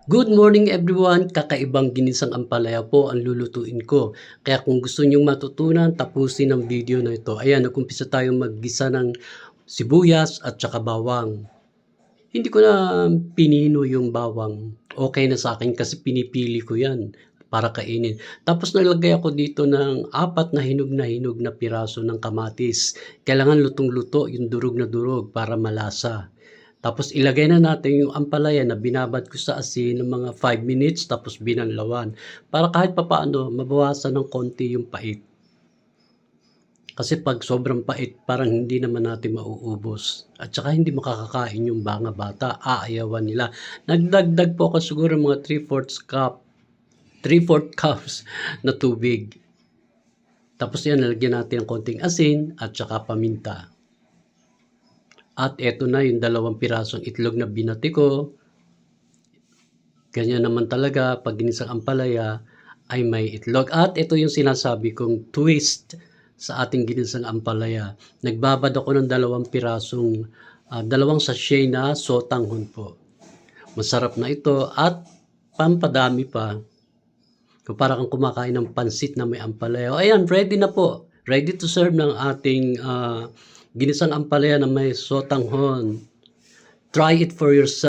Good morning everyone! Kakaibang ginisang ampalaya po ang lulutuin ko. Kaya kung gusto nyong matutunan, tapusin ang video na ito. Ayan, nag-umpisa tayong maggisa ng sibuyas at saka bawang. Hindi ko na pinino yung bawang. Okay na sa akin kasi pinipili ko yan para kainin. Tapos nalagay ako dito ng 4 na hinog na piraso ng kamatis. Kailangan lutong-luto yung durog na durog para malasa. Tapos ilagay na natin yung ampalaya na binabad ko sa asin ng mga 5 minutes tapos binanlawan. Para kahit papaano mabawasan ng konti yung pait. Kasi pag sobrang pait parang hindi naman natin mauubos. At saka hindi makakakain yung mga bata, aayawan nila. Nagdagdag po ako siguro mga 3/4 cups na tubig. Tapos yan, nalagyan natin ng konting asin at saka paminta. At eto na yung 2 pirasong itlog na binati ko. Ganyan naman talaga pag ginisang ampalaya ay may itlog. At ito yung sinasabi kong twist sa ating ginisang ampalaya. Nagbabad ako ng 2 pirasong, 2 sachet na sotanghon po. Masarap na ito at pampadami pa. Kung para kang kumakain ng pansit na may ampalaya. Ayan, ready na po. Ready to serve ng ating ginisang ampalaya na may sotanghon. Try it for yourself.